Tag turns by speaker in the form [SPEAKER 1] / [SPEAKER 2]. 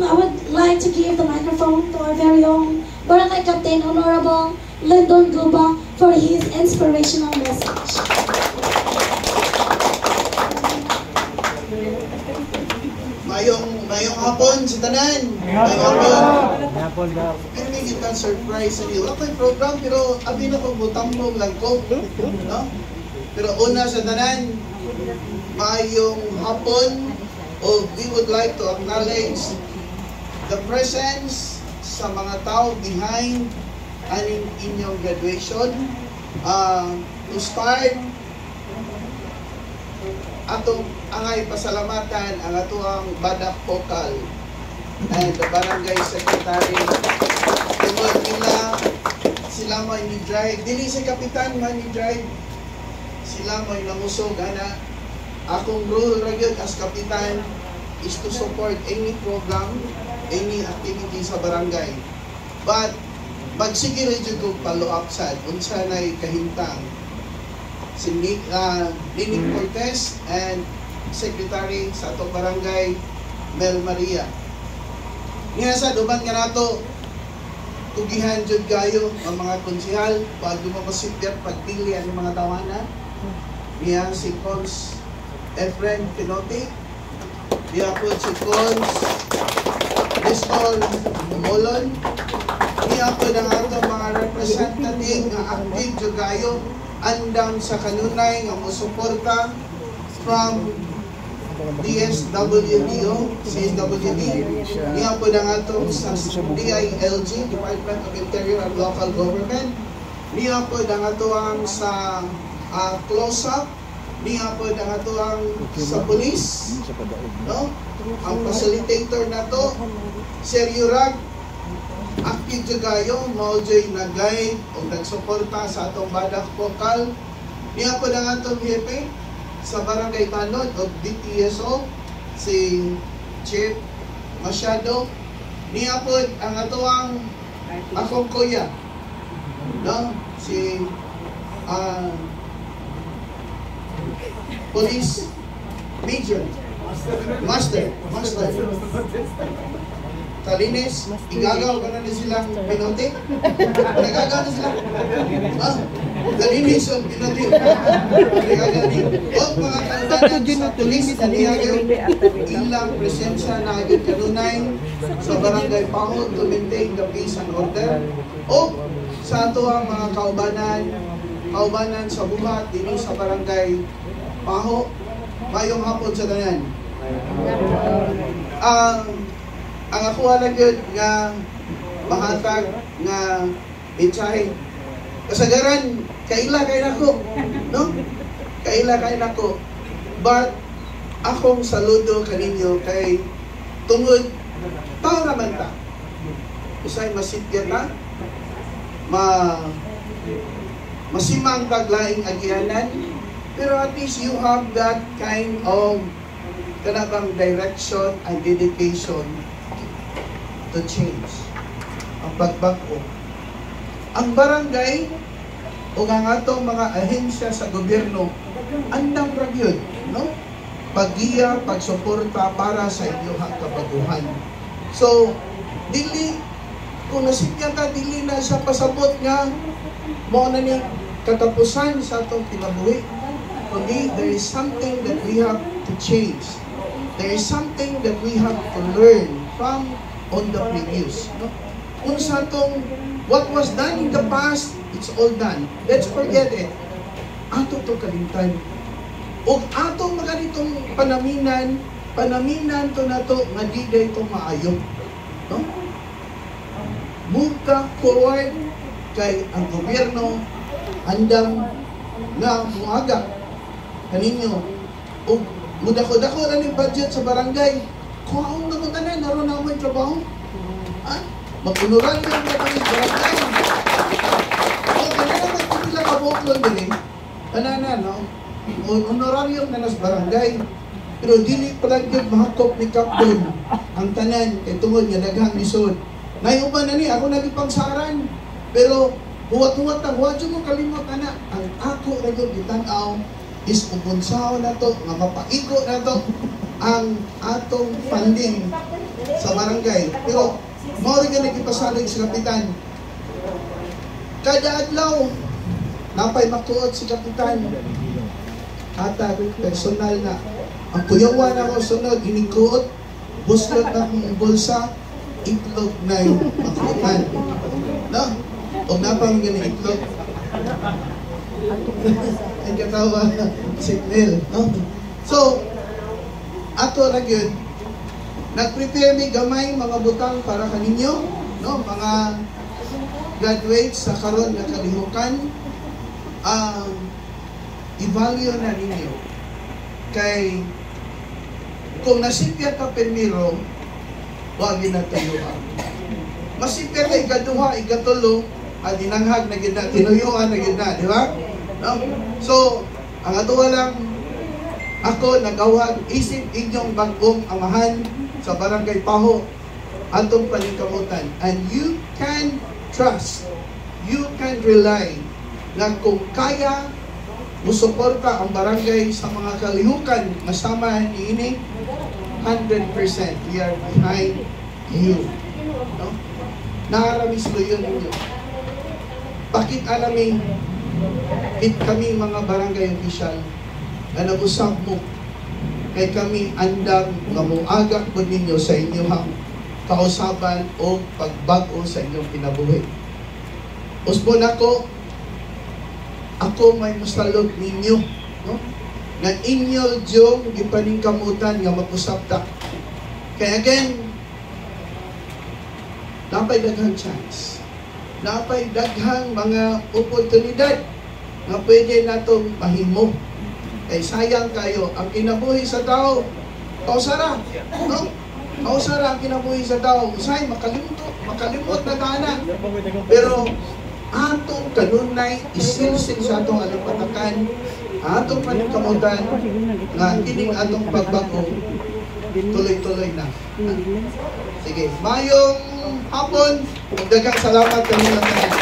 [SPEAKER 1] I would like to give the microphone to our very own Barangay Captain Honorable Lyndon Guba for his inspirational message.
[SPEAKER 2] Mayong hapon sa tanan. Mayong hapon. Pero may kita surprise sa iyo. Wala ko yung program pero abi na ko butambong lang ko. No? Pero una sa tanan, mayong hapon. We would like to acknowledge the presence sa mga tao behind aning inyong graduation. To start, atong angay pasalamatan ang atuang Badak Pokal and the Barangay Secretary. Tungod nila, sila may ni-drive. Dili si Kapitan man ni-drive. Sila may namusog, ana. Akong role ragyod as Kapitan is to support any program, any activity sa barangay. But, magsige rin dyan kong follow-up sad, unsa na'y kahintang. Si Nining Cortez and Secretary sa atong barangay, Mel Maria. Nga sa duman nga nato, tugihan dyan kayo ang mga konsihal, pag dumamasipyat, pagpili ang mga tawanan. Niya si Cons Efren Pinote, niya po si Cons Discol Molon, niya po ng atong mga representative nga active dyan kayo, andam sa kanunay nga musuporta from DSWDO, CSWD, niya po ng atong sa DILG, Department of Interior and Local Government, niya po ng atong sa close-up, niya po ng atong sa police, no? Ang facilitator na to, Sir Yurag, active jugayo, maudyo'y nag-guide o nagsuporta sa atong Badak Pokal. Niya po ng atong hepe sa Barangay Tanod o DTSO, si Chief Masyado. Niya po ang atong akong kuya, no? Si Police Major Master Kalinis, igagaw ka na silang Pinote. Nagagaw na sila. Kalinis ang Pinote. Nagagaw din. O mga kalbanan sa tulis na niyagaw, ilang presensya na agad kanunay sa Barangay Pahod to maintain the peace and order. O sa ato ang mga kaubanan sa buhat dito sa Barangay Paho, mayong hapon sa tanan. Ang ako lang yun nga mahatag nga mensahe. Kasagaran, kaila kay nako, no? Kaila kay nako. But akong saludo kaninyo kay tungod tao naman ta. Usay masitya ta, masimang taglaing agianan, pero at least you have that kind of kanabang direction and dedication to change. Ang pagbago. Ang barangay o ang atong mga ahensya sa gobyerno andang ragyod, no? Paggiya, pagsuporta para sa inyong kabaguhan. So, dili, kung nasitya ka, dili na sa pasabot nga mo na ni katapusan sa atong kinabuhi. Kundi, there is something that we have to change. There is something that we have to learn from on the previous. No? Kung sa itong, what was done in the past, it's all done. Let's forget it. Ato to kalimtan. O atong mga nitong panaminan to na to, nga di na ito maayo. No? Move ka forward kay ang gobyerno andang na muaga kaninyo. O mudako-dako na yung budget sa barangay. Kung naman tanan, naroon na may trabaho. Mag-unuran yung mga barangay. O, kanina magpapila ka buklon din eh. Kanana, no? Honorarium na nas barangay. Pero dili palang yung mahakop ni Captain ang tanan, kay tungod nga daghang lisod. Nayuban na ni, ako nagipangsaran. Pero, huwat-huwat ang huwat mo kalimot, ana. Ang ako na yung gitanaw is upunsaw na to, nga mapaigo na to ang atong funding sa barangay. Pero mao rin nga nagkipasalig si kapitan. Kada adlaw napay matuod si kapitan. Hatag personal na. Ang kuyawan ako sunod, inikuot, buslot na akong bulsa, itlog na yung makutan. No? O napang ganyan itlog. Ang katawa, signal. No? So, ato na yun, nag-prepare mi gamay mga butang para kaninyo, no? Mga graduates sa karon nga kalihukan, i-value na ninyo. Kay kung nasipya ka primero, wag ginatuyuan. Masipya ka ikaduha, ikatulo, at dinanghag na gina, tinuyuan na gina, di ba? No? So, ang atuwa lang, ako nagawag isip inyong bagong amahan sa Barangay Paho atong paningkamutan. And you can trust, you can rely na kung kaya musuporta ang barangay sa mga kalihukan masama ni ini 100% we are behind you. No? Nakaramis lo yun ninyo. Bakit alaming kami mga barangay official na nag-usap mo kay kami andang nga muagak po ninyo sa inyong kausaban o pagbago sa inyong kinabuhi. Usbon ako may musalog ninyo, no? Nga inyo diyong gipaningkamutan nga mag-usap ta. Kaya again, napay daghang chance. Napay daghang mga oportunidad nga pwede natong mahimo. Kay sayang kayo, ang kinabuhi sa tao, kausara, no? Kausara ang kinabuhi sa tao. Usay, makalimot na tahanan. Pero, atong kanunay isilsil sa atong alipatakan, atong paningkamutan nga kining atong pagbago tuloy-tuloy na. Sige, mayong hapon, daghang salamat kanila tanan.